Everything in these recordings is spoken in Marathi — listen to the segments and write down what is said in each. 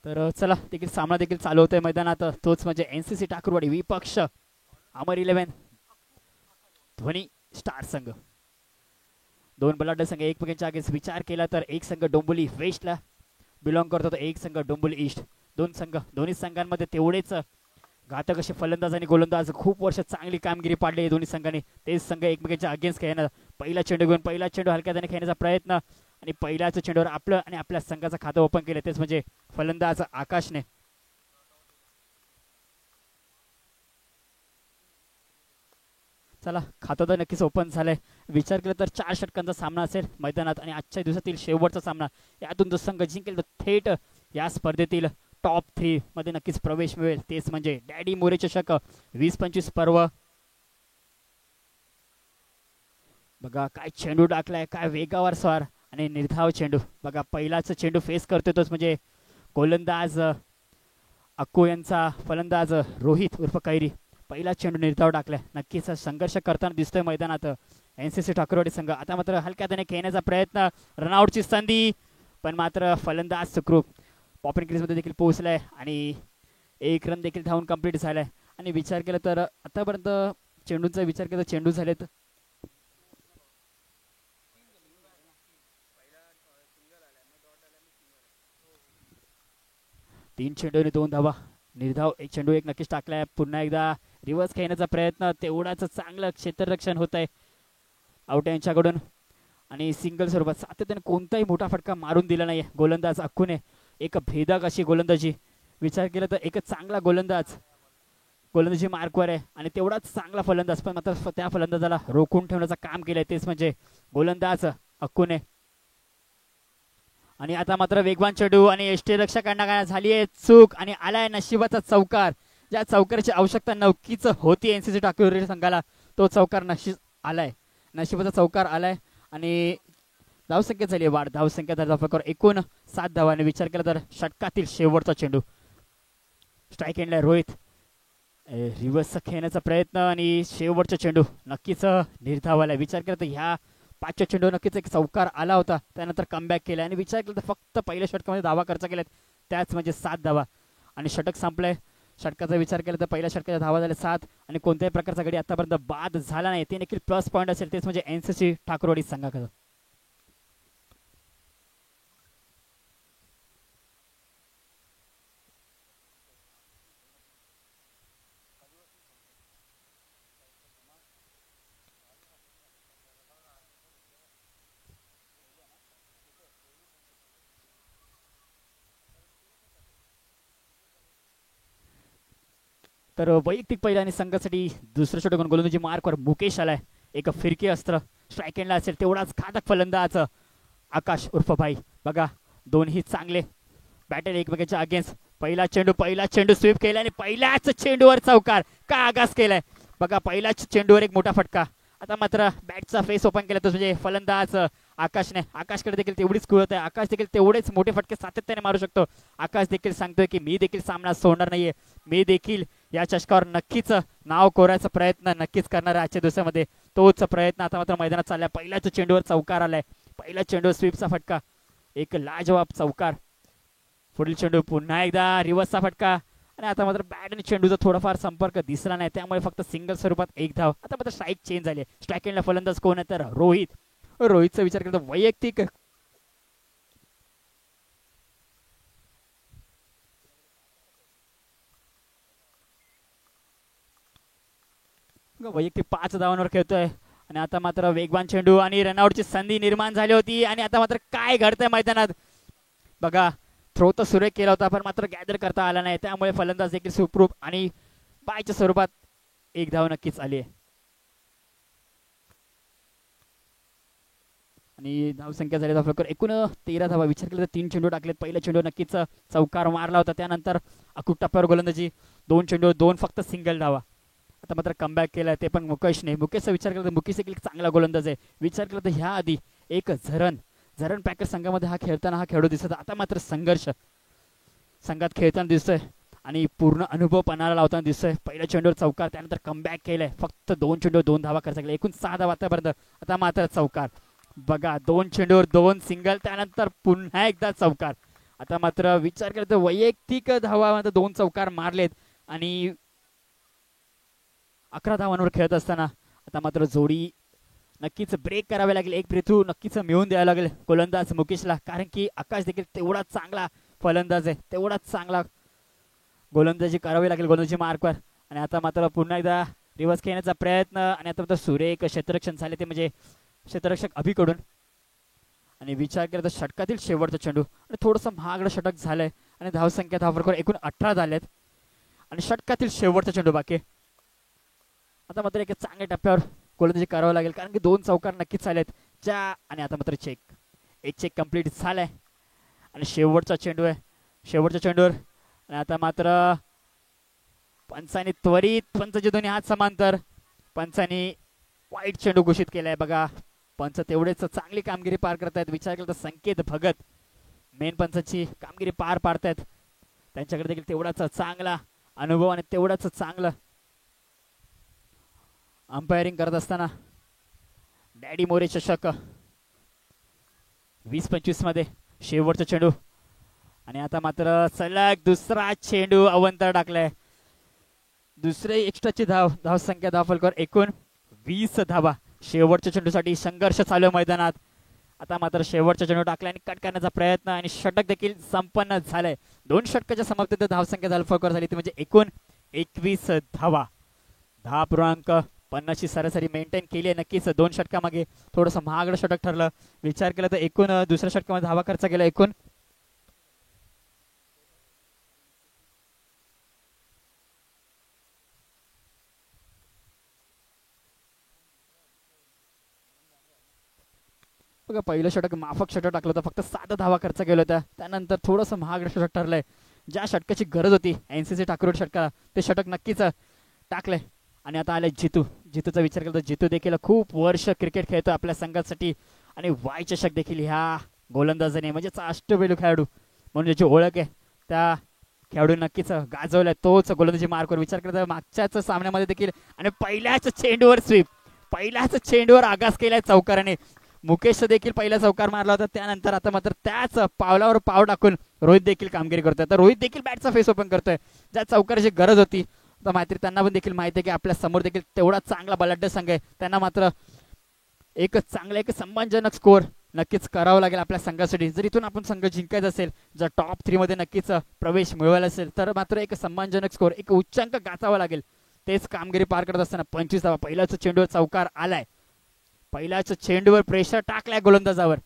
तर चला देखील सामना देखील चालू होतोय मैदानात. तोच म्हणजे एनसीसी टाकरवाडी विपक्ष अमर 11 ध्वनी स्टार संघ. दोन बलाढ्य संघ एकमेकांच्या आगेस विचार केला तर एक संघ डोंबिवली वेस्टला बिलॉंग करतो तर एक संघ डोंबिवली ईस्ट. दोन्ही संघांमध्ये तेवढेच घातक असे फलंदाज आणि गोलंदाज खूप वर्ष चांगली कामगिरी पाडली दोन्ही संघांनी. तेच संघ एकमेकांच्या अगेन्स्ट खेळणं. पहिला चेंडू घेऊन पहिला चेंडू हलक्याने खेळण्याचा प्रयत्न आणि पहिल्याच चेंडूवर आपलं आणि आपल्या संघाचं खातं ओपन केलं तेच म्हणजे फलंदाज आकाशने. चला खातं तर नक्कीच ओपन झालंय. विचार केला तर 4 षटकांचा सामना असेल मैदानात आणि आजच्या दिवसातील शेवटचा सामना. यातून जो संघ जिंकेल तो थेट या स्पर्धेतील टॉप 3 मध्ये नक्कीच प्रवेश मिळेल. तेच म्हणजे डॅडी मोरे चषक 20-25 पर्व. बघा काय चेंडू टाकलाय, काय वेगावर स्वार आणि निर्धाव चेंडू. बघा पहिलाच चेंडू फेस करतोय तोच म्हणजे गोलंदाज अक्को यांचा फलंदाज रोहित उर्फ कैरी. पहिला चेंडू निर्धाव टाकलाय. नक्कीच संघर्ष करताना दिसतोय मैदानात एनसीसी ठाकरवाडी संघ. आता मात्र हलक्याने खेळण्याचा प्रयत्न, रनआउटची संधी पण मात्र फलंदाज सुखरूप पॉपिंग क्रीजमध्ये देखील पोहोचलाय आणि 1 रन देखील धावून कंप्लीट झालाय. आणि विचार केला तर आतापर्यंत चेंडूंचा विचार केला चेंडू झालेत 3 चेंडू आणि 2 धावा. निर्धाव एक चेंडू एक नक्कीच टाकलाय. पुन्हा एकदा रिव्हर्स खेळण्याचा प्रयत्न, तेवढाच चांगलं क्षेत्ररक्षण होत आहे आउट यांच्याकडून आणि सिंगल स्वरूपात सातत्याने कोणताही मोठा फटका मारून दिला नाही गोलंदाज अक्कूने. एक भेदक अशी गोलंदाजी. विचार केला तर एक चांगला गोलंदाजी मार्कवर आहे आणि तेवढाच चांगला फलंदाज पण मात्र त्या फलंदाजाला रोखून ठेवण्याचं काम केलंय तेच म्हणजे गोलंदाज अक्कूने. आणि आता मात्र वेगवान चेंडू आणि यष्टीरक्षकांना झाली आहे चूक आणि आलाय नशिबाचा चौकार. ज्या चौकाराची आवश्यकता नक्कीच होती एनसीसी टाकरवाडी संघाला तो चौकार नशिबाचा चौकार आलाय आणि धावसंख्या झाली वाढ. धावसंख्या धावफलकावर एकूण 7 धावांनी. विचार केला तर षटकातील शेवटचा चेंडू. स्ट्राईक एंडला रोहित रिव्हर्स खेळण्याचा प्रयत्न आणि शेवटचा चेंडू नक्कीच निर्धाव आलाय. विचार केला तर ह्या 5च्या चेंडू नक्कीच एक चौकार आला होता. त्यानंतर कमबॅक केला आणि विचार केला तर फक्त पहिल्या षटकामध्ये धावा खर्च केल्यात त्याच म्हणजे 7 धावा आणि षटक संपलंय. षटकाचा विचार केला तर पहिल्या षटकाच्या धावा झाल्या 7 आणि कोणत्याही प्रकारचा गडी आतापर्यंत बाद झाला नाही. ते देखील प्लस पॉईंट असेल तेच म्हणजे एनसीसी ठाकरवाडी संघाकडे. तर वैयक्तिक पहिला आणि संघासाठी दुसरं षटक गोलंदाजी मार्कवर मुकेश आलाय. एक फिरकी अस्त्र स्ट्राईक एंडला असेल तेवढाच घातक फलंदाज आकाश उर्फ भाई. बघा दोन्ही चांगले बॅटर एकमेकांच्या अगेन्स्ट. पहिला चेंडू स्वीप केला आणि पहिल्याच चेंडूवर चौकार का आगास केलाय. बघा पहिल्याच चेंडूवर एक मोठा फटका. आता मात्र बॅटचा फेस ओपन केला तो म्हणजे फलंदाज आकाशने. आकाशकडे देखील तेवढीच कुळत आहे. आकाश देखील तेवढेच मोठे फटके सातत्याने मारू शकतो. आकाश देखील सांगतोय की मी देखील सामना सोडणार नाहीये. मी देखील या चषकावर नक्कीच नाव कोरायचा प्रयत्न नक्कीच करणार आहे आजच्या दिवसामध्ये. तोच प्रयत्न आता मात्र मैदानात चाललाय. पहिल्याच चेंडूवर चौकार आलाय. पहिल्या चेंडूवर स्वीपचा फटका, एक लाजवाब चौकार. पुढील चेंडू पुन्हा एकदा रिव्हर्सचा फटका आणि आता मात्र बॅट आणि चेंडूचा थोडाफार संपर्क दिसला नाही त्यामुळे फक्त सिंगल स्वरूपात 1 धाव. आता मात्र स्ट्राईक चेंज झाली. स्ट्राईक एंडला फलंदाज कोण आहे तर रोहितचा विचार केला तर वैयक्तिक वैयक्तिक 5 धावांवर खेळतोय आणि आता मात्र वेगवान चेंडू आणि रनआउटची संधी निर्माण झाली होती आणि आता मात्र काय घडतंय मैदानात. बघा थ्रो तर सुरेख केला होता पण मात्र गॅदर करता आला नाही त्यामुळे फलंदाज देखील सुखरूप आणि बायच्या स्वरूपात 1 धाव नक्कीच आली आहे. आणि धावसंख्या झाली धावफलकावर एकूण 13 धावा. विचार केला तर 3 चेंडू टाकलेत. पहिला चेंडू नक्कीच चौकार मारला होता. त्यानंतर अकूट टप्प्यावर गोलंदाजी 2 चेंडू 2 फक्त सिंगल धावा. आता मात्र कमबॅक केलाय ते पण मुकेशने. मुकेशचा विचार केला तर मुकेश देखील चांगला गोलंदाज आहे. विचार केला तर ह्या आधी एक झरण पॅकर संघामध्ये हा खेळाडू दिसत. आता मात्र संघात खेळताना दिसतोय आणि पूर्ण अनुभव पणाला लावताना दिसतोय. पहिल्या चेंडूवर चौकार त्यानंतर कमबॅक केलाय. फक्त 2 चेंडूवर 2 धावा खर्च केल्या. एकूण 6 धावा आतापर्यंत. आता मात्र चौकार. बघा 2 चेंडूवर 2 सिंगल त्यानंतर पुन्हा एकदा चौकार आता मात्र विचार केला तर वैयक्तिक धावा मात्र 2 चौकार मारलेत आणि 11 धावांवर खेळत असताना आता मात्र जोडी नक्कीच ब्रेक करावे लागेल. एक ब्रेथू नक्कीच मिळून द्यावं लागेल गोलंदाज मुकेशला, कारण की आकाश देखील तेवढाच चांगला फलंदाज आहे, तेवढाच चांगला गोलंदाजी करावी लागेल गोलंदाजी मार्कवर. आणि आता मात्र पुन्हा एकदा रिव्हर्स खेळण्याचा प्रयत्न आणि आता मात्र सुरेख क्षेत्ररक्षण झाले ते म्हणजे क्षेत्ररक्षक अभिकडून. आणि विचार केला तर षटकातील शेवटचा चेंडू आणि थोडंसं महागडं षटक झालंय आणि धावसंख्या धावफरकावर एकूण 18 झालेत आणि षटकातील शेवटचा चेंडू बाकी. आता मात्र एक चांगल्या टप्प्यावर गोलंदाजी करावं लागेल, कारण की 2 चौकार नक्कीच झालेत ज्या. आणि आता मात्र एक चेक कंप्लीट झालाय आणि शेवटचा चेंडू आहे, शेवटच्या चेंडूवर. आणि आता मात्र पंचांनी त्वरित पंचाचे दोन्ही हात समांतर पंचांनी वाईट चेंडू घोषित केलाय. बघा पंच तेवढेच चांगली कामगिरी पार करतायत. विचार केला तर संकेत भगत मेन पंचाची कामगिरी पार पाडतायत, त्यांच्याकडे देखील तेवढाच चांगला अनुभव आणि तेवढाच चांगलं अंपायरिंग करत असताना डॅडी मोरे चषक 20-25 मध्ये शेवटचा चेंडू. आणि आता मात्र सलग दुसरा चेंडू अवंतर टाकलाय, दुसरे एक्स्ट्राची धावसंख्या धावफलकावर एकूण 20 धावा. शेवटच्या चेंडूसाठी संघर्ष चालू मैदानात. आता मात्र शेवटचा चेंडू टाकला आणि कट करण्याचा प्रयत्न आणि षटक देखील संपन्न झालंय. 2 षटकाच्या समाप्तीत धावसंख्या धावफलकावर झाली ती म्हणजे एकूण 21 धावा. 10.50 ची सरासरी मेंटेन केली आहे. नक्कीच 2 षटकामागे थोडंसं महागडं षटक ठरलं. विचार केला तर एकूण दुसऱ्या षटकामध्ये धावा खर्च केला एकूण बघा पहिलं षटक माफक षटक टाकलं होतं, फक्त 7 धावा खर्च केल्या होत्या. त्यानंतर थोडंसं महागडं षटक ठरलंय. ज्या षटकाची गरज होती NCC ठाकूर षटकाला ते षटक नक्कीच टाकलंय. आणि आता आले जितूचा विचार केला तर जितू देखील खूप वर्ष क्रिकेट खेळतो आपल्या संघासाठी आणि वाय चषक देखील ह्या गोलंदाजाने म्हणजेच अष्टपैलू खेळाडू म्हणून ज्याची ओळख आहे त्या खेळाडू नक्कीच गाजवलाय. तोच गोलंदाजी मार्कवर विचार केला तर मागच्याच सामन्यामध्ये देखील आणि पहिल्याच चेंडूवर स्वीप, पहिल्याच चेंडूवर आगास केलाय चौकाराने. मुकेश देखील पहिला चौकार मारला होता, त्यानंतर आता मात्र त्याच पावलावर पाव टाकून रोहित देखील कामगिरी करतोय. तर रोहित देखील बॅटचा फेस ओपन करतोय. ज्या चौकाराची गरज होती तर मात्र त्यांना पण देखील माहिती आहे की आपल्या समोर देखील तेवढा चांगला बलाढ्य संघ आहे, त्यांना मात्र एक चांगला एक सन्मानजनक स्कोर नक्कीच करावं लागेल आपल्या संघासाठी. जर इथून आपण संघ जिंकायचा असेल, जर टॉप 3 मध्ये नक्कीच प्रवेश मिळवायला असेल तर मात्र एक सन्मानजनक स्कोर, एक उच्चांक गाठावा लागेल. तेच कामगिरी पार करत असताना 25 धावा. पहिल्याच चेंडूवर चौकार आलाय, पहिल्याच चेंडूवर प्रेशर टाकलाय गोलंदाजावर.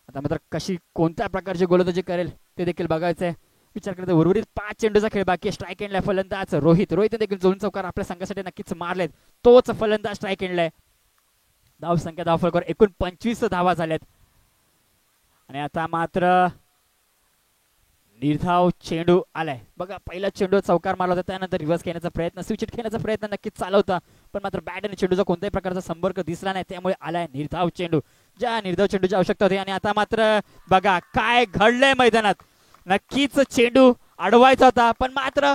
आता मात्र कशी कोणत्या प्रकारची गोलंदाजी करेल ते देखील बघायचंय. विचार करता उर्वरित 5 चेंडूचा खेळ बाकी आहे. स्ट्राईक एंडला फलंदाज रोहित देखील 2 चौकार आपल्या संघासाठी नक्कीच मारलेत. तोच फलंदाज स्ट्राईक एंडला. धावसंख्या धावफलकावर एकूण 25 धावा झाल्यात. आणि आता मात्र निर्धाव चेंडू आलाय. बघा पहिला चेंडू चौकार मारला होता, त्यानंतर रिव्हर्स खेळण्याचा प्रयत्न, स्विच खेळण्याचा प्रयत्न नक्कीच चालू होता, पण मात्र बॅट आणि चेंडूचा कोणत्याही प्रकारचा संपर्क दिसला नाही, त्यामुळे आलाय निर्धाव चेंडू. ज्या निर्धाव चेंडूची आवश्यकता होती. आणि आता मात्र बघा काय घडलंय मैदानात. नक्कीच चेंडू अडवायचा होता, पण मात्र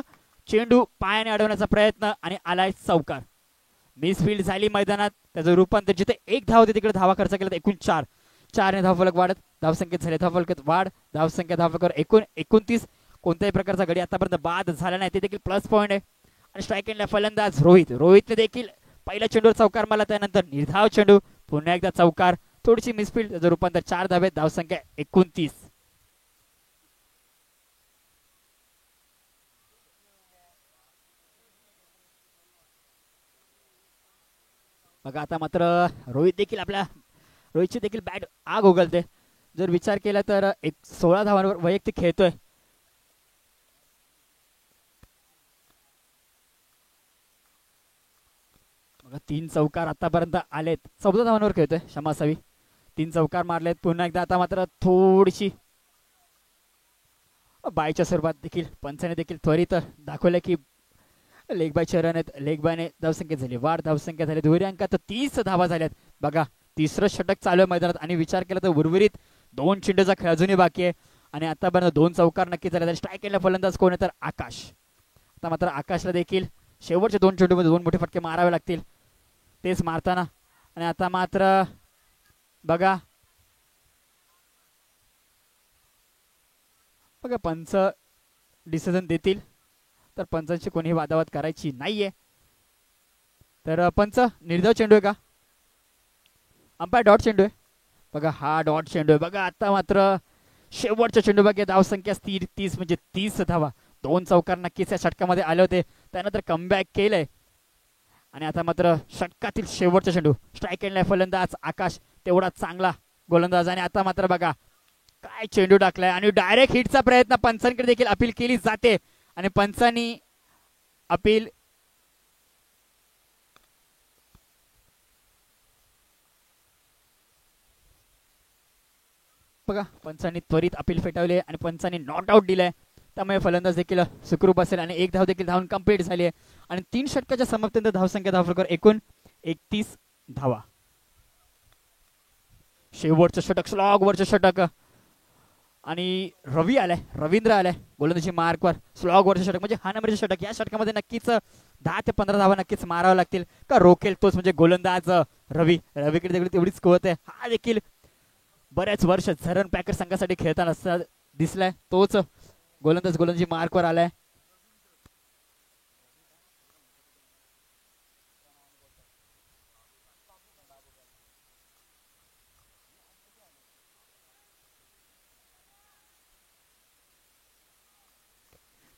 चेंडू पायाने अडवण्याचा प्रयत्न आणि आलाय चौकार. मिसफिल्ड झाली मैदानात, त्याचं रूपांतर जिथे 1 धाव होती तिकडे धावा खर्च केला एकूण 4 ने धावफलक वाढत, धावसंख्येत झाले धावफलकात वाढ, धावसंख्या धावफलकावर एकूण 29. कोणत्याही प्रकारचा गडी आतापर्यंत बाद झाला नाही, ते देखील प्लस पॉईंट आहे. आणि स्ट्राईक एंडला फलंदाज रोहितने देखील पहिल्या चेंडूवर चौकार मारला, त्यानंतर निर्धाव चेंडू, पुन्हा एकदा चौकार, थोडीशी मिसफिल्ड, त्याचं रूपांतर 4 धावेत, धावसंख्या 29. बघा आता मात्र रोहितची देखील बॅट आग उगलते. जर विचार केला तर 16 धावांवर वैयक्तिक खेळतोय. बघा 3 चौकार आतापर्यंत आलेत, 14 धावांवर खेळतोय, क्षमा असावी. 3 चौकार मारलेत पुन्हा एकदा. आता मात्र थोडीशी बायच्या स्वरूपात देखील पंचाने देखील त्वरित दाखवलं की लेग बायचे रन आहेत. लेग बायने धावसंख्येत झाली वाढ, धावसंख्या झाली दुहेरी अंकात 30 धावा झाल्यात. बघा तिसरं षटक चालू आहे मैदानात आणि विचार केला तर उर्वरित 2 चेंडूचा खेळ अजूनही बाकी आहे. आणि आतापर्यंत 2 चौकार नक्की झाले. स्ट्राईक केला फलंदाज कोण आहे तर आकाश. आता मात्र आकाशला देखील शेवटच्या 2 चेंडूमध्ये 2 मोठे फटके मारावे लागतील, तेच मारताना. आणि आता मात्र बघा बघा पंच डिसिजन देतील, तर पंचांची कोणीही वादावाद करायची नाहीये. तर पंच निर्धाव चेंडू आहे का, अंपायर डॉट चेंडू आहे. बघा हा डॉट चेंडू आहे. बघा आता मात्र शेवटचा चेंडू बघा, धावसंख्या स्थिर 30 म्हणजे 30 धावा. 2 चौकार नक्कीच या षटकामध्ये आले होते, त्यानंतर कमबॅक केलंय. आणि आता मात्र षटकातील शेवटचा चेंडू, स्ट्राईक एंडला फलंदाज आकाश तेवढा चांगला गोलंदाज. आणि आता मात्र बघा काय चेंडू टाकलाय आणि डायरेक्ट हिटचा प्रयत्न पंचांकडे देखील अपील केली जाते आणि पंचांनी अपील बघा पंचांनी त्वरित अपील फेटावले आणि पंचांनी नॉट आउट दिलाय. त्यामुळे फलंदाज देखील सुखरूप असेल आणि एक धाव देखील धावून कंप्लीट झाली आहे. आणि 3 षटकाच्या समाप्तीनंतर धावसंख्या धावफलकावर एकूण 31 धावा. शेवटचं षटक, स्लॉगवरचं षटक आणि रवी आलाय, रवींद्र आलाय गोलंदाजी मार्कवर. स्लॉगवरचं षटक म्हणजे हा नंबरचं षटक. या षटकामध्ये नक्कीच 10 ते 15 धावा नक्कीच माराव्या लागतील. का रोखेल तोच म्हणजे गोलंदाज रवी. रवीकडे देखील तेवढीच कुवत आहे. हा देखील बऱ्याच वर्ष झरण पॅकर संघासाठी खेळताना दिसलाय, तोच गोलंदाजी मार्कवर आलाय.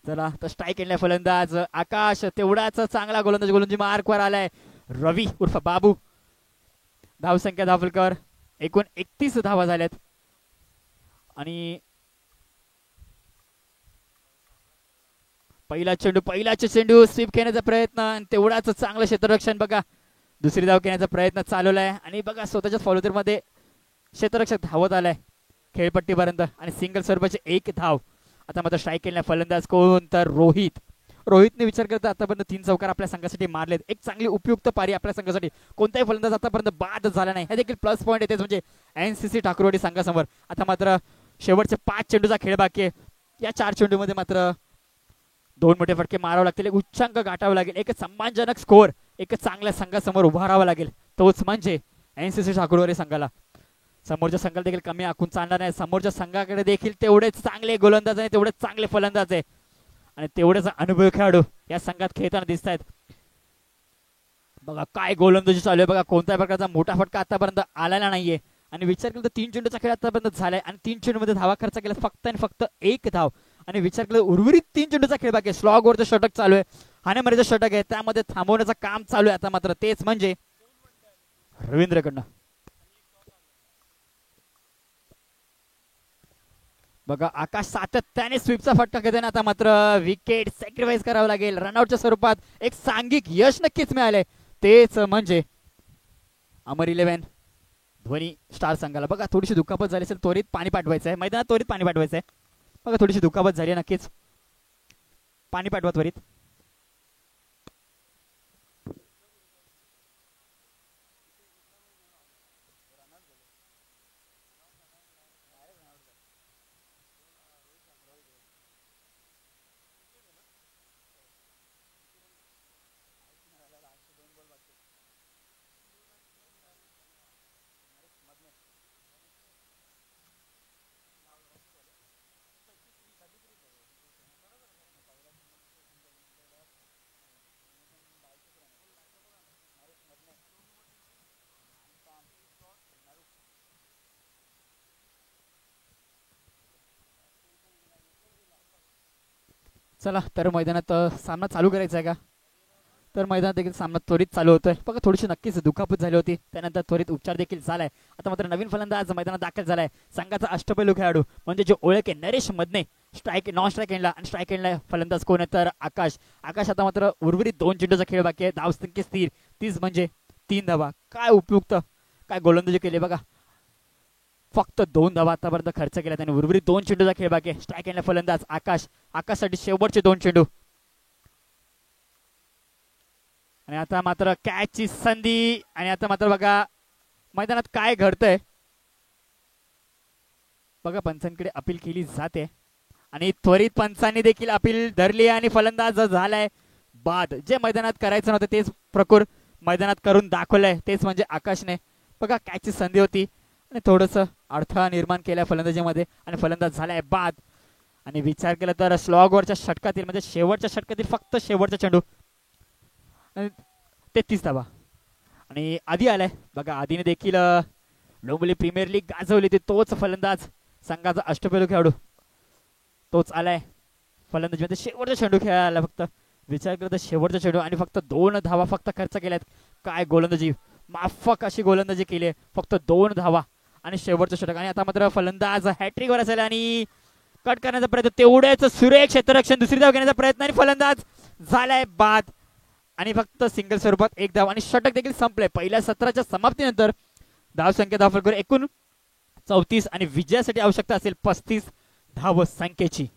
चला तर स्ट्राईक केलाय फलंदाज आकाश तेवढाच चांगला गोलंदाजी मार्कवर आलाय. रवी उर्फ बाबू. धावसंख्या धावफलकावर एकूण 31 धावा झाल्यात. आणि पहिलाच चेंडू स्वीप घेण्याचा प्रयत्न आणि तेवढाच चांगलं क्षेत्ररक्षण. बघा दुसरी धाव घेण्याचा प्रयत्न चालवलाय आणि बघा स्वतःच्या फॉलोदरमध्ये क्षेत्ररक्षक धावत आलाय खेळपट्टीपर्यंत आणि सिंगल स्वरूपाची 1 धाव. आता मात्र स्ट्राईक केलेला फलंदाज कोण, तर रोहितने विचार करता आतापर्यंत 3 चौकार आपल्या संघासाठी मारलेत. एक चांगली उपयुक्त पारी आपल्या संघासाठी. कोणताही फलंदाज आतापर्यंत बाद झाला नाही, हे देखील प्लस पॉईंट येतेच म्हणजे NCC ठाकूरवाडी संघासमोर. आता मात्र शेवटचे 5 चेंडूचा खेळ बाकी आहे. या 4 चेंडूमध्ये मात्र 2 मोठे फटके मारावे लागतील, एक उच्चांक गाठावा लागेल, एक सन्मानजनक स्कोर एक चांगल्या संघासमोर उभा राहावा लागेल, तोच म्हणजे NCC ठाकूरवाडी संघाला. समोरच्या संघाला देखील कमी आखून चालणार नाही. समोरच्या संघाकडे देखील तेवढेच चांगले गोलंदाज आहे, तेवढेच चांगले फलंदाज आहे आणि तेवढेच अनुभवी खेळाडू या संघात खेळताना दिसत आहेत. बघा काय गोलंदाजी चालू आहे. बघा कोणत्याही प्रकारचा मोठा फटका आतापर्यंत आलेला नाहीये. आणि विचार केला तर 3 चेंडूचा खेळ आतापर्यंत झालाय आणि 3 चेंडूमध्ये धावा खर्च केला फक्त आणि फक्त 1 धाव. आणि विचार केला उर्वरित 3 चेंडूचा खेळ बाकी आहे. स्लॉगवरचं षटक चालू आहे, हाण्यामध्येचं षटक आहे, त्यामध्ये थांबवण्याचं काम चालू आहे. आता मात्र तेच म्हणजे रवींद्रकडनं. बघा आकाश सातत्याने स्वीपचा फटका घेताना आता मात्र विकेट सॅक्रिफाईस करावं लागेल. रनआउटच्या स्वरूपात एक सांघिक यश नक्कीच मिळाले, तेच म्हणजे अमर 11 धोनी स्टार संघाला. बघा थोडीशी दुखापत झाली असेल, त्वरित पाणी पाठवायचं आहे मैदानात, त्वरित पाणी पाठवायचं आहे. बघा थोडीशी दुखापत झाली, नक्कीच पाणी पाठवा त्वरित. चला तर मैदानात सामना चालू करायचा आहे का, तर मैदानात देखील सामना त्वरित चालू होतोय. बघा थोडीशी नक्कीच दुखापत झाली होती, त्यानंतर त्वरित उपचार देखील झालाय. आता मात्र नवीन फलंदाज मैदानात दाखल झालाय, संघाचा अष्टपैलू खेळाडू म्हणजे जो ओळख आहे Naresh Madane. Strike non strike एंडला आणि स्ट्राईक एंडला फलंदाज कोण आहे, तर आकाश. आता मात्र उर्वरित 2 चेंडूचा खेळ बाकी आहे. धावसंख्या स्थिर 30 म्हणजे 3 धावा. काय उपयुक्त काय गोलंदाजी केली बघा, फक्त 2 धावा आतापर्यंत खर्च केला त्याने. उर्वरित 2 चेंडूचा खेळ बाकी आहे. स्ट्राईक एंडला फलंदाज आकाशसाठी शेवटचे 2 चेंडू. आणि आता मात्र कॅचची संधी. आणि आता मात्र बघा मैदानात काय घडतंय बघा, पंचांकडे अपील केली जाते आणि त्वरित पंचांनी देखील अपील धरली आणि फलंदाज झालाय बाद. जे मैदानात करायचं नव्हतं तेच प्रकुर मैदानात करून दाखवलंय, तेच म्हणजे आकाशने. बघा कॅचची संधी होती आणि थोडंसं अडथळा निर्माण केलाय फलंदाजीमध्ये आणि फलंदाज झालाय बाद. आणि विचार केला तर स्लॉगवरच्या षटकातील म्हणजे शेवटच्या षटकातील फक्त शेवटचा चेंडू आणि 33 धावा. आणि आधी आलाय बघा, आधीने देखील डोंबिवली प्रीमियर लीग गाजवली. ते तोच फलंदाज, संघाचा अष्टपैलू खेळाडू तोच आलाय फलंदाजी मध्ये. शेवटचा चेंडू खेळायला फक्त विचार केला तर शेवटचा चेंडू आणि फक्त 2 धावा फक्त खर्च केल्यात. काय गोलंदाजी, माफक अशी गोलंदाजी केली आहे. फक्त 2 धावा आणि शेवटचं षटक. आणि आता मात्र फलंदाज हॅट्रिकवर असेल आणि कट करण्याचा प्रयत्न, तेवढ्याच सुरेख क्षेत्ररक्षण, दुसरी धाव घेण्याचा प्रयत्न आणि फलंदाज झालाय बाद. आणि फक्त सिंगल स्वरूपात 1 धाव आणि षटक देखील संपले. पहिल्या सत्राच्या समाप्तीनंतर धावसंख्या धावफलकावर एकूण 34 आणि विजयासाठी आवश्यकता असेल 35 धाव संख्येची.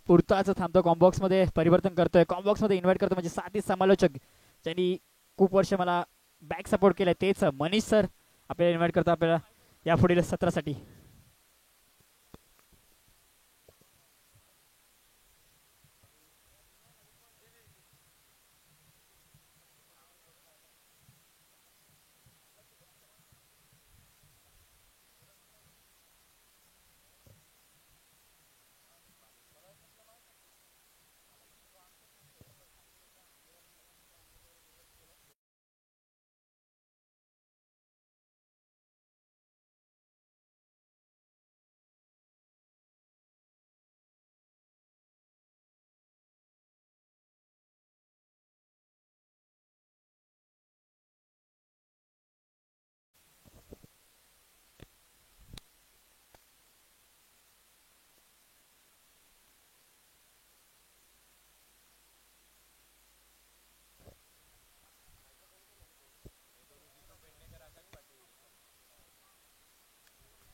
पुरताच थांबतो, कॉम्बॉक्स मध्ये परिवर्तन करतोय, कॉम्बॉक्स मध्ये इन्व्हाइट करतो. म्हणजे साथी समालोचक ज्यांनी खूप वर्ष मला बॅक सपोर्ट केलाय तेच मनीष सर आपल्याला इन्व्हाइट करतो आपल्याला या पुढील सत्रासाठी.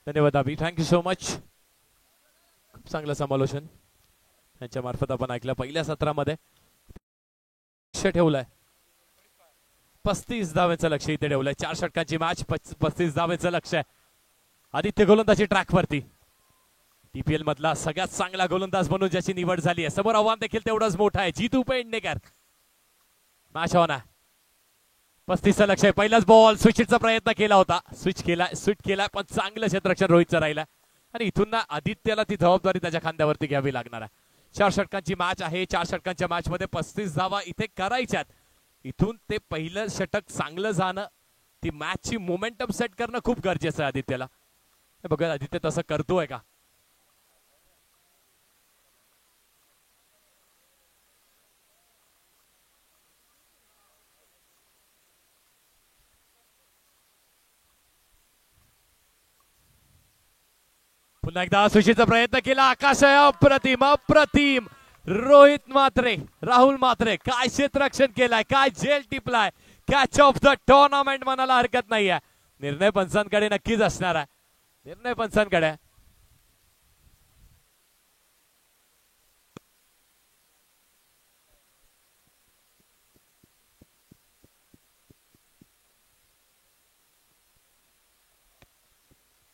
धन्यवाद अभि, थँक्यू सो मच. खूप चांगलं समालोचन त्यांच्या मार्फत आपण ऐकलं. पहिल्या सत्रामध्ये लक्ष ठेवलंय, 35 धावेचं लक्ष इथे ठेवलंय. 4 षटकांची मॅच, 35 धावेचं लक्ष आहे. आदित्य गोलंदाजी ट्रॅकवरती, टीपीएल मधला सगळ्यात चांगला गोलंदाज म्हणून ज्याची निवड झाली आहे. समोर आव्हान देखील तेवढंच मोठं आहे, जितू पेडणेकर. मॅच ऑन आहे, 35चं लक्ष आहे. पहिलाच बॉल स्विचचा प्रयत्न केला होता, स्विच केला पण चांगलं क्षेत्ररक्षण रोहितचं राहिलं. आणि इथून ना आदित्यला ती जबाबदारी त्याच्या खांद्यावरती घ्यावी लागणार आहे. 4 षटकांची मॅच आहे. 4 षटकांच्या मॅच मध्ये 35 धावा इथे करायच्यात. इथून ते पहिलं षटक चांगलं जाणं, ती मॅचची मोमेंटम सेट करणं खूप गरजेचं आहे आदित्यला. बघा आदित्य तसं करतोय का. पुन्हा एकदा सुशीचा प्रयत्न केला, आकाश आहे. अप्रतिम अप्रतिम. रोहित मात्रे, राहुल मात्रे, काय क्षेत्ररक्षण केलाय, काय झेल टिपलाय. कॅच ऑफ द टुर्नामेंट म्हणायला हरकत नाहीये. निर्णय पंचांकडे नक्कीच असणार आहे, निर्णय पंचांकडे.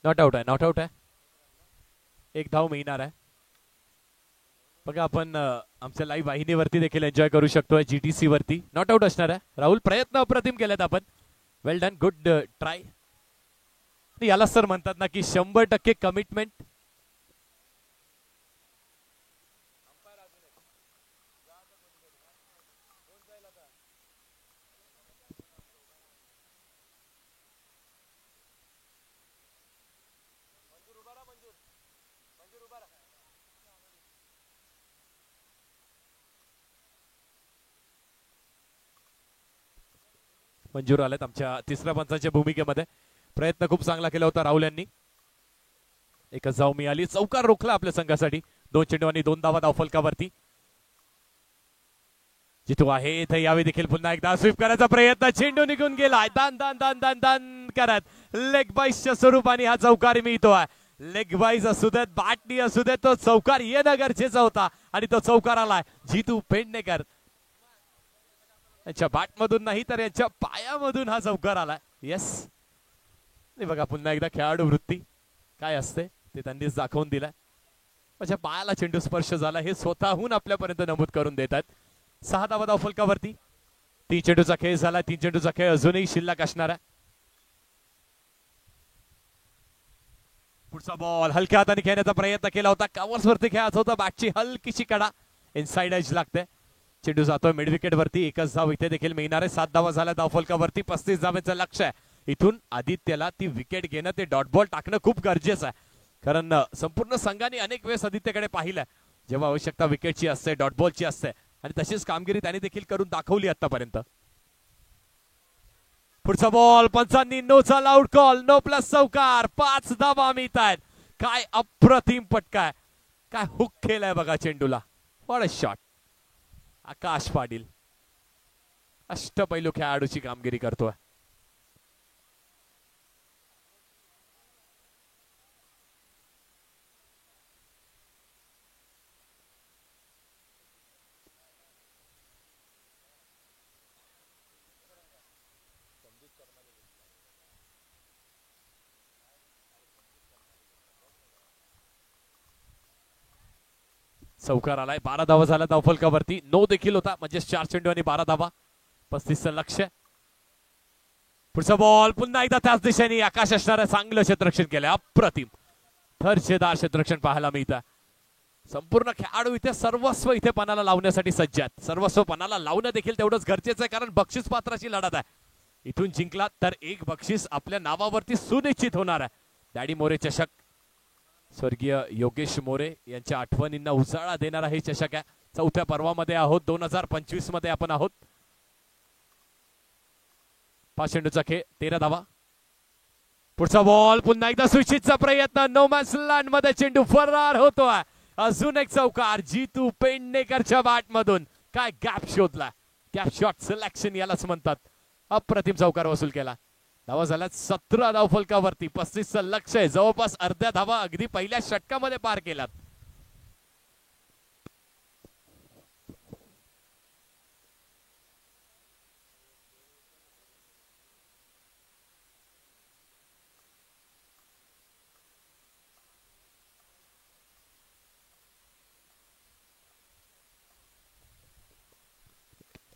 नॉट आउट आहे, नॉट आउट आहे. 1 धाव मिळणार आहे. बघा आपण आमच्या लाईव्ह वाहिनीवरती देखील एन्जॉय करू शकतोय GTC वरती. नॉट आउट असणार आहे राहुल. प्रयत्न अप्रतिम केलेत आपण. वेल डन, गुड ट्राय. याला सर म्हणतात ना की 100% कमिटमेंट. मंजूर आलेत आमच्या तिसऱ्या पंचाच्या भूमिकेमध्ये. प्रयत्न खूप चांगला केला होता राहुल यांनी. एकच धाव मिळाली. चौकार रोखला आपल्या संघासाठी. 2 चेंडू आणि 2 धावा धावफलकावरती. जितू आहे इथे यावेळी देखील पुन्हा एकदा स्वीप करायचा प्रयत्न. चेंडू निघून गेला. दान दान दान दान दान करत लेग बाईसच्या स्वरूपाने हा चौकार मिळतोय. लेग बाईज असू देत, बाटणी असू देत, तो चौकार येणं गरजेचा होता आणि तो चौकार आलाय. जितू पेडणेकर यांच्या बॅटमधून नाही तर यांच्या पायामधून हा चौकार आलाय. येस, बघा पुन्हा एकदा खेळाडू वृत्ती काय असते ते त्यांनीच दाखवून दिलाय. माझ्या पायाला चेंडू स्पर्श झाला हे स्वतःहून आपल्यापर्यंत नमूद करून देतात. 6 धावा धावफलकावरती. 3 चेंडूचा खेळ झाला. 3 चेंडूचा खेळ अजूनही शिल्लक असणार आहे. पुढचा बॉल हलक्या हाताने खेळण्याचा प्रयत्न केला होता. कव्हर्स वरती खेळायचा होता. बॅटची हलकीशी कडा इनसाइड एज लागते. चेंडू जातोय मिड विकेट वरती. एकच धाव इथे देखील मिळणार आहे. 7 धावा झाल्या धावफलकावरती. 35 धावेचं लक्ष आहे. इथून आदित्यला ती विकेट घेणं, ते डॉट बॉल टाकणं खूप गरजेचं आहे. कारण संपूर्ण संघाने अनेक वेळेस आदित्यकडे पाहिलंय जेव्हा आवश्यकता विकेटची असते, डॉट बॉलची असते, आणि तशीच कामगिरी त्याने देखील करून दाखवली आतापर्यंत. पुढचा बॉल पंचांनी नो चा आउट कॉल. नो प्लस चौकार. 5 धावा मिळत आहेत. काय अप्रतिम पटकाय, काय हुक केलाय बघा चेंडूला. What a shot. Akash Patil अष्टपैलू खेळाडूची कामगिरी करतोय. चौकार आलाय. 12 धावा झाला धावफलकावरती. 9 देखील होता म्हणजे 4 चेंडू आणि 12 धावा. 35चं लक्ष. पुढचा बॉल पुन्हा एकदा त्याच दिशेने आकाश असणाऱ्या चांगलं क्षेत्ररक्षण केलंय. अप्रतिम दर्जेदार क्षेत्ररक्षण पाहायला मिळतं. संपूर्ण खेळाडू इथे सर्वस्व इथे पणाला लावण्यासाठी सज्ज आहेत. सर्वस्व पणाला लावणं देखील तेवढंच गरजेचं आहे कारण बक्षीस पात्राची लढत आहे. इथून जिंकला तर एक बक्षीस आपल्या नावावरती सुनिश्चित होणार आहे. डॅडी मोरे चषक स्वर्गीय योगेश मोरे यांच्या आठवणींना उजाळा देणारा हे चषक आहे. 4थ्या पर्वामध्ये आहोत. 2025 मध्ये आपण आहोत. 5 चेंडूचा खेळ. 13 धावा. पुढचा बॉल पुन्हा एकदा स्विचितचा प्रयत्न. नो मॅन्स लँड मध्ये चेंडू फरार होतोय. अजून एक चौकार जितू पेडणेकरच्या बॅटमधून. काय गॅप शोधला. गॅप शॉट सिलेक्शन यालाच म्हणतात. अप्रतिम चौकार वसूल केला. धावा झाल्या 17 धावफलकावरती. 35चं लक्ष आहे. जवळपास अर्ध्या धावा अगदी पहिल्या षटकामध्ये पार केलात.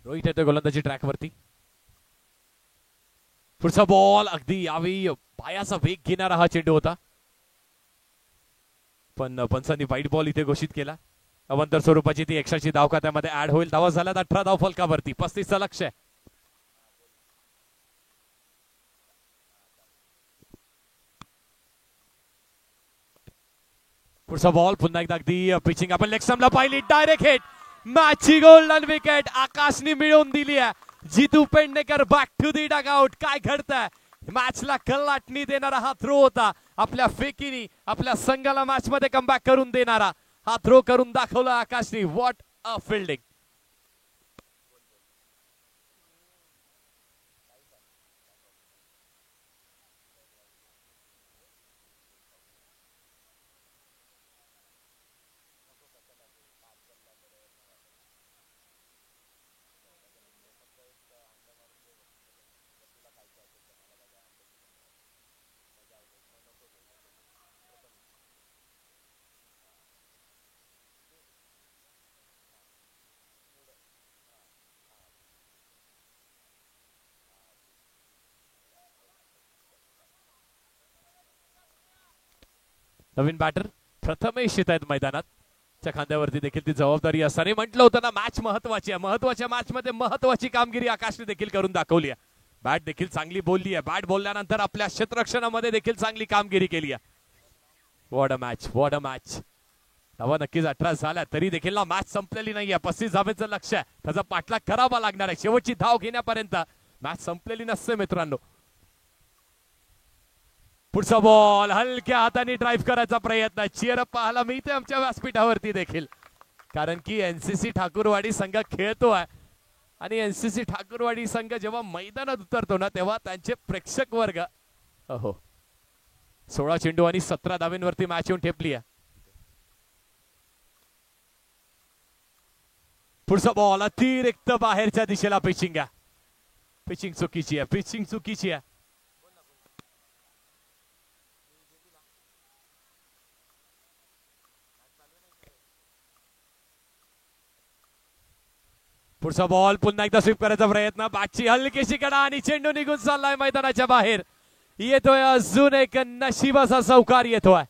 रोहित येतोय गोलंदाजी ट्रॅकवरती. पुढचा बॉल अगदी यावेळी पायाचा वेग घेणारा हा चेंडू होता पण पंचांनी वाईट बॉल इथे घोषित केला. अवंतर स्वरूपाची ती एक्स्ट्राची धाव खात्यामध्ये ऍड होईल. धावा झाल्यात 18 धावफलकावरती. 35चं लक्ष आहे. पुढचा बॉल पुन्हा एकदा अगदी पिचिंग आपण लेग स्टंपला पाहिली. Direct hit. मॅचची गोल्डन विकेट आकाशने मिळवून दिली आहे. Jitu Pednekar back to the dugout. काय घडतंय. मॅचला कलाटणी देणारा हा थ्रो होता. आपल्या फेकीनी आपल्या संघाला मॅच मध्ये कमबॅक करून देणारा हा थ्रो करून दाखवला आकाशने. What a fielding. नवीन बॅटर प्रथमेश येत आहेत मैदानात. च्या खांद्यावरती देखील ती जबाबदारी असणारे. म्हटलं होतं ना मॅच महत्वाची आहे. महत्वाच्या मॅच मध्ये महत्वाची कामगिरी आकाशने देखील करून दाखवली आहे. बॅट देखील चांगली बोलली आहे. बॅट बोलल्यानंतर आपल्या क्षेत्ररक्षणामध्ये देखील चांगली कामगिरी केली आहे. What a match, what a match. धावा नक्कीच 18 झाल्या तरी देखील ना मॅच संपलेली नाहीये. 35 धावेचं लक्ष आहे. त्याचा पाठलाग करावा लागणार आहे. शेवटची धाव घेण्यापर्यंत मॅच संपलेली नसते मित्रांनो. पुढचा बॉल हलक्या हाताने ड्राईव्ह करायचा प्रयत्न. चीअरअप पाहायला मिळते आमच्या व्यासपीठावरती देखील, कारण की एनसीसी ठाकूरवाडी संघ खेळतोय आणि एनसीसी ठाकूरवाडी संघ जेव्हा मैदानात उतरतो ना तेव्हा त्यांचे प्रेक्षक वर्ग 16 चेंडू आणि 17 धावेंवरती मॅच येऊन ठेपली आहे. पुढचा बॉल अतिरिक्त बाहेरच्या दिशेला पिचिंग आहे. पिचिंग चुकीची आहे, पिचिंग चुकीची आहे. पुढचा बॉल पुन्हा एकदा स्वीप करायचा प्रयत्न. बॅटची हलकीशी कडा आणि चेंडू निघून चाललाय मैदानाच्या बाहेर. येतोय अजून एक नशिबाचा चौकार येतोय.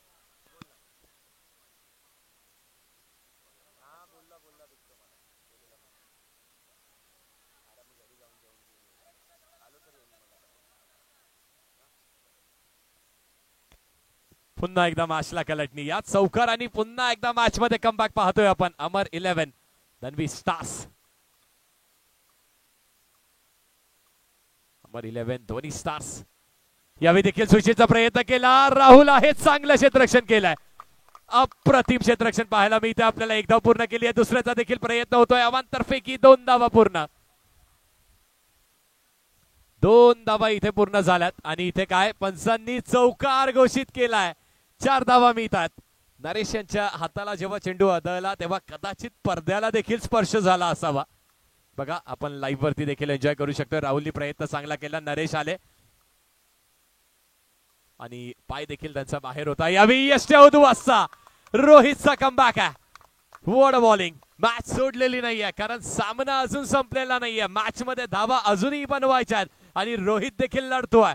पुन्हा एकदा मॅचला कलटणी. या चौकारांनी पुन्हा एकदा मॅच मध्ये कमबॅक पाहतोय आपण. अमर 11 धनवी स्टार्स. अमर 11 धोनी स्टार्स. यावेळी देखील स्विचेसचा प्रयत्न केला. राहुल आहे चांगलं क्षेत्ररक्षण केलंय. अप्रतिम क्षेत्ररक्षण पाहायला मिळते आपल्याला. एक धाव पूर्ण केली आहे. दुसऱ्याचा देखील प्रयत्न होतोय. अवांतरफेकी 2 धावा पूर्ण. 2 धावा इथे पूर्ण झाल्यात आणि इथे काय पंचांनी चौकार घोषित केलाय. 4 धावा मिळतात. नरेश यांच्या हाताला जेव्हा चेंडू आदळला तेव्हा कदाचित पडद्याला देखील स्पर्श झाला असावा. बघा आपण लाईव्ह वरती देखील एन्जॉय करू शकतो. राहुलनी प्रयत्न चांगला केला. नरेश आले आणि पाय देखील त्यांचा बाहेर होता. यावेळी यष्ट्या उद्वासचा रोहितचा कमबॅक आहे. What a bowling. मॅच सोडलेली नाहीये कारण सामना अजून संपलेला नाहीये. मॅच मध्ये धावा अजूनही बनवायच्या आहेत आणि रोहित देखील लढतोय.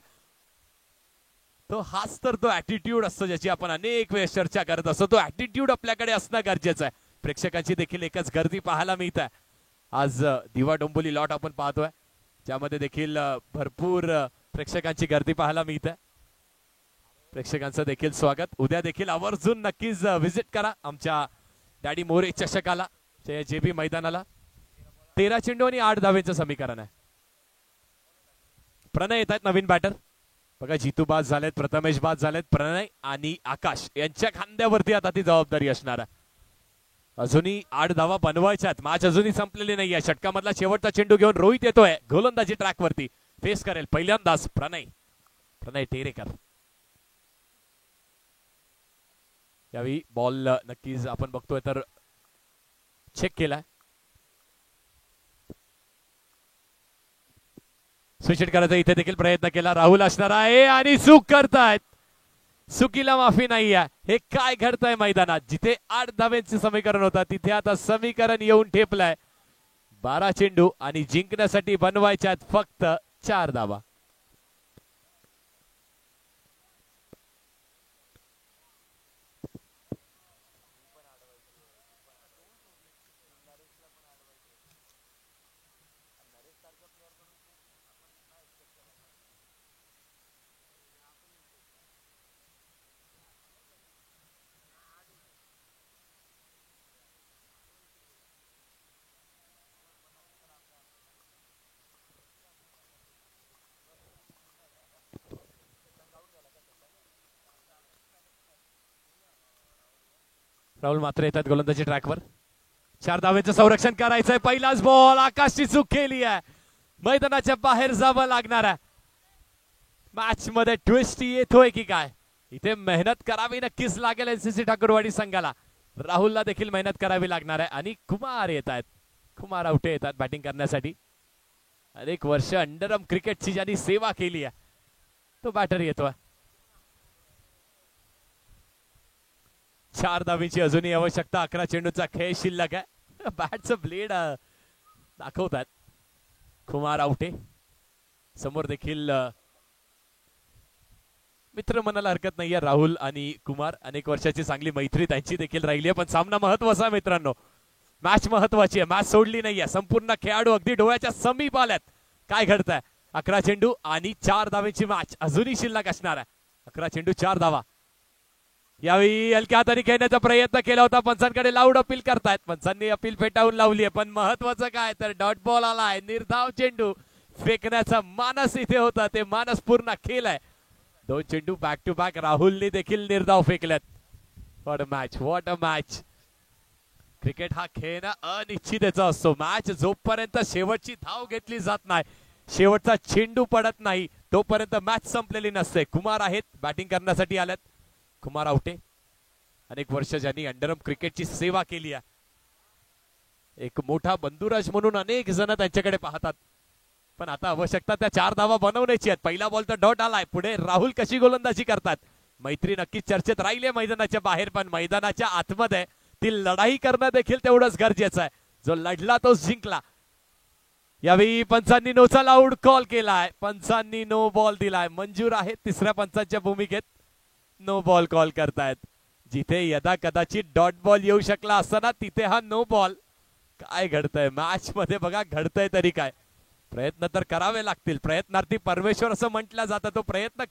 तो हाच तर तो ऍटिट्यूड असतो ज्याची आपण अनेक वेळेस चर्चा करत असतो. तो ऍटिट्यूड आपल्याकडे असणं गरजेचं आहे. प्रेक्षकांची देखील एकच गर्दी पाहायला मिळत आहे. आज दिवा डोंबिवली लॉट आपण पाहतोय ज्यामध्ये देखील भरपूर प्रेक्षकांची गर्दी पाहायला मिळते. प्रेक्षकांचं देखील स्वागत. उद्या देखील आवर्जून नक्कीच व्हिजिट करा आमच्या डॅडी मोरे चषकाला, जेबी मैदानाला. 13 चेंडू आणि 8 धावेचं समीकरण आहे. प्रणय येत आहेत नवीन बॅटर. बघा जितू बाद झालेत, प्रथमेश बाद झालेत. प्रणय आणि आकाश यांच्या खांद्यावरती आता ती जबाबदारी असणार आहे. अजूनही 8 धावा बनवायच्यात. मॅच अजूनही संपलेली नाहीये. षटकामधला शेवटचा चेंडू घेऊन रोहित येतोय गोलंदाजी ट्रॅक वरती. फेस करेल पहिल्यांदाच प्रणय टेरेकर. यावेळी बॉल नक्कीच आपण बघतोय तर चेक केलाय. स्विच करायचा इथे देखील प्रयत्न केला. राहुल असणार आहे आणि चूक करतायत. चुकीला माफी नाही आहे. हे काय घडतंय मैदानात. जिथे 8 धावेंचे समीकरण होता तिथे आता समीकरण येऊन ठेपलंय. 12 चेंडू आणि जिंकण्यासाठी बनवायच्यात फक्त 4 धावा. राहुल मात्र येतात गोलंदाजी ट्रॅकवर. 4 धावेचं संरक्षण करायचंय. पहिलाच बॉल आकाशची चूक केली आहे. मैदानाच्या बाहेर जावं लागणार आहे. मॅच मध्ये ट्विस्ट येतोय की काय. इथे मेहनत करावी नक्कीच लागेल एनसीसी ठाकूरवाडी संघाला. राहुलला देखील मेहनत करावी लागणार आहे आणि कुमार येत आहेत. कुमार आवटे येतात बॅटिंग करण्यासाठी. अनेक वर्ष अंडरआर्म क्रिकेटची ज्यांनी सेवा केली आहे तो बॅटर येतोय. 4 धावेची अजूनही आवश्यकता. 11 चेंडूचा खेळ शिल्लक आहे. बॅटचं ब्लेड दाखवतात. कुमार आवटे समोर देखील मित्र म्हणायला हरकत नाहीये. राहुल आणि कुमार अनेक वर्षाची चांगली मैत्री त्यांची देखील राहिली आहे, पण सामना महत्वाचा आहे मित्रांनो. मॅच महत्वाची आहे, मॅच सोडली नाहीये. संपूर्ण खेळाडू अगदी डोळ्याच्या समीप आल्यात. काय घडतंय? 11 चेंडू आणि 4 धावेची मॅच अजूनही शिल्लक असणार आहे. 11 चेंडू 4 धावा. यावेळी हलक्या हाताने खेळण्याचा प्रयत्न केला होता, पंचांकडे लाऊड अपील करतायत. पंचांनी अपील फेटाळून लावली आहे, पण महत्वाचं काय तर डॉट बॉल आलाय. निर्धाव चेंडू फेकण्याचा मानस इथे होता, ते मानस पूर्ण केलाय. 2 चेंडू बॅक टू बॅक राहुलने देखील निर्धाव फेकल्यात. What a match, what a match. Cricket हा खेळणं अनिश्चिततेचा असतो. मॅच जोपर्यंत शेवटची धाव घेतली जात नाही, शेवटचा चेंडू पडत नाही, तोपर्यंत मॅच संपलेली नसते. कुमार आहेत, बॅटिंग करण्यासाठी आल्यात. कुमार आवटे, अनेक वर्ष ज्यांनी अंडरम क्रिकेटची सेवा केली आहे, एक मोठा बंधुराज म्हणून अनेक जण त्यांच्याकडे पाहतात. पण आता आवश्यकता त्या 4 धावा बनवण्याची आहेत. पहिला बॉल तर डॉट आलाय. पुढे राहुल कशी गोलंदाजी करतात. मैत्री नक्कीच चर्चेत राहिली मैदानाच्या बाहेर, पण मैदानाच्या आतमध्ये ती लढाई करणं देखील तेवढंच गरजेचं आहे. जो लढला तो जिंकला. यावेळी पंचांनी नोचा लाऊड कॉल केलाय. पंचांनी नो बॉल दिलाय. मंजूर आहे तिसऱ्या पंचांच्या भूमिकेत नो बॉल कॉल करतायत. जिथे यदा कदाचित डॉट बॉल येऊ शकला असताना तिथे हा नो बॉल. काय घडतंय मॅच मध्ये बघा, घडतंय तरी काय. प्रयत्न तर करावे लागतील. प्रयत्नार्थी परमेश्वर असं म्हटलं जातं, तो प्रयत्न